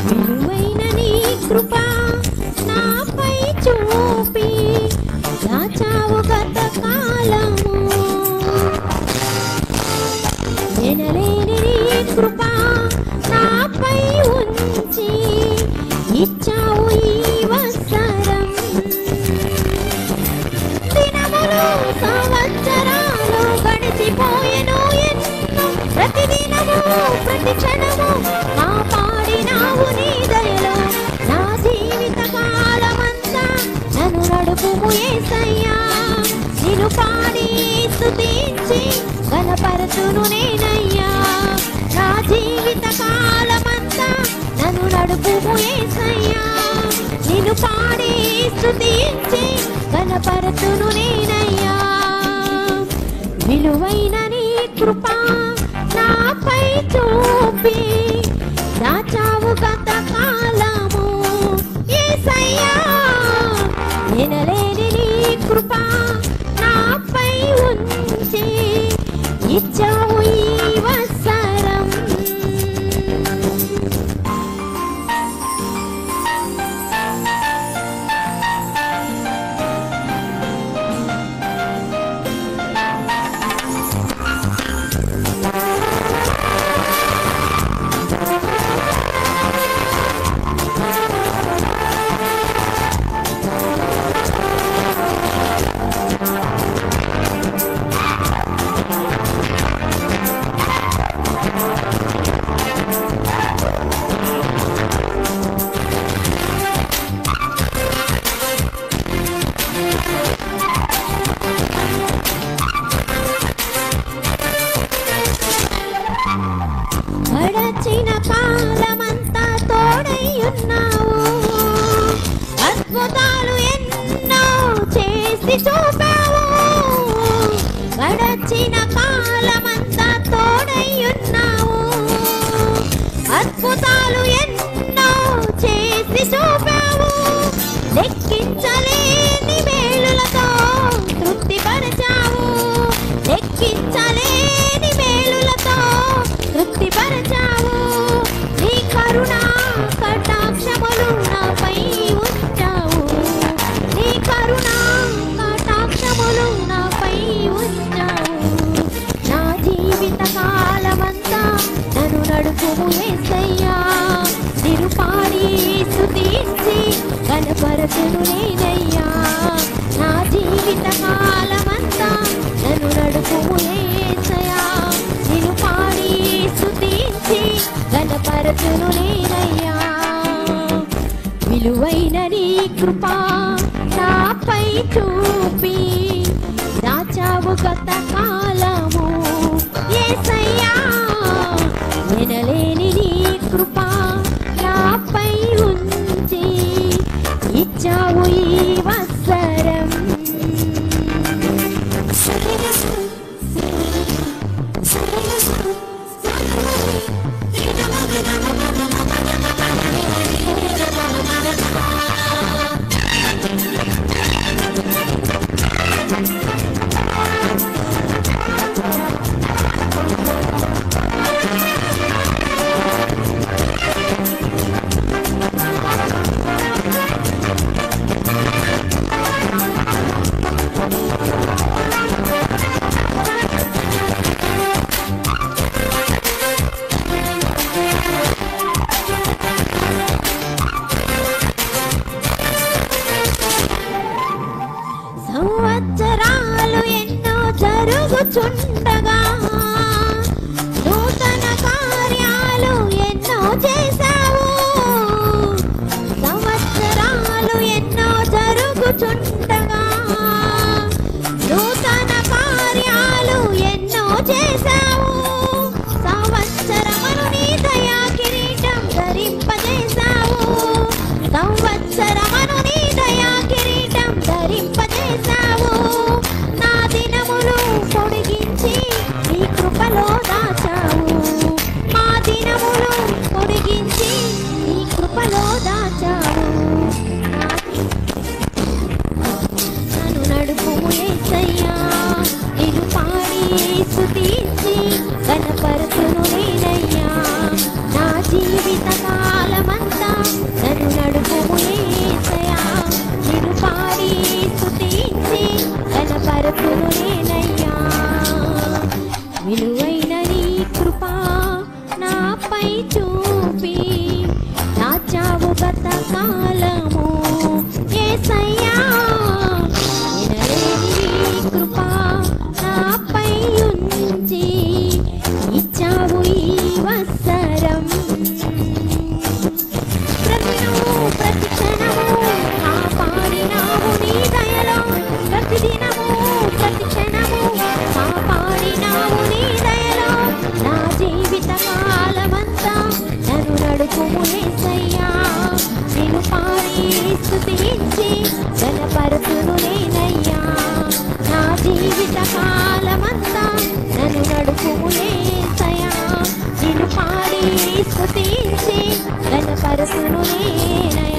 విలువైన నీ కృప నాపై చూపి దాచావు గత కాలము. ఎనలేని నీ కృప నాపై ఉంచి ఇచ్చావు ఈ వత్సరం. దినములు సంవత్సరాలు గడిచిపోయెను ఎన్నో, ప్రతిదినము ప్రతి క్షణము కాపాడినావు నీ దయలో. నా జీవిత కాలమంతా నన్ను నడుపుము యేసయ్యా. నిన్ను పాడి స్తుతించి గణపరచును నేనయ్యా. నా జీవిత కాలమంతా నన్ను నడుపుము యేసయ్యా. నిన్ను పాడి స్తుతించి గణపరచును నేనయ్యా. విలువైన నీ కృప నాపై చూపి దాచావు గత కాలము యేసయ్యా. ఎనలేని నీ కృప నాపై ఉంచి ఇచ్చావు ఈ వత్సరం. గడచిన కాలమంతా తోడై ఉన్నావు, అద్భుతాలు ఎన్నో చేసి చూపావు. గడచిన కాలమంతా తోడై ఉన్నావు, అద్భుతాలు ఎన్నో చేసి చూపావు. లెక్కించలేని మేలులతో తృప్తిపరచావు, లెక్కించలేని మేలులతో తృప్తిపరచావు. నీ కరుణ కటాక్షములు నాపై ఉంచావు, నీ కరుణ కటాక్షములు నాపై ఉంచావు. నా జీవిత కాలమంతా నన్ను నడుపుము యేసయ్యా. నిన్ను పాడి స్తుతించి గణపరచును నేనయ్యా. నా జీవిత కాలమంతా నన్ను నడుపుము యేసయ్యా. నిన్ను పాడి స్తుతించి గణపరచును నేనయ్యా. విలువైన నీ కృప నాపై చూపి దాచావు గత కాలము యేసయ్యా. ఎనలేని నీ కృప నాపై ఉంచి ఇచ్చావు ఈ వత్సరం. సంవత్సరాలు ఎన్నో జరుగుచుండగా నూతన కార్యాలు ఎన్నో చేశావు. సంవత్సరాలు ఎన్నో జరుగుచుండగా నూతన కార్యాలు ఎన్నో చేశావు. సంవత్సరమును నీ దయా కిరీటం ధరింపజేశావు, సంవత్సరమును నీ దయా కిరీటం ధరింపజేశావు. నా దినములు పొడిగించి నీ కృపలో దాచావు, మా దినములు పొడిగించి నీ కృపలో దాచావు. నన్ను నడుపుము యేసయ్యా. ఏనై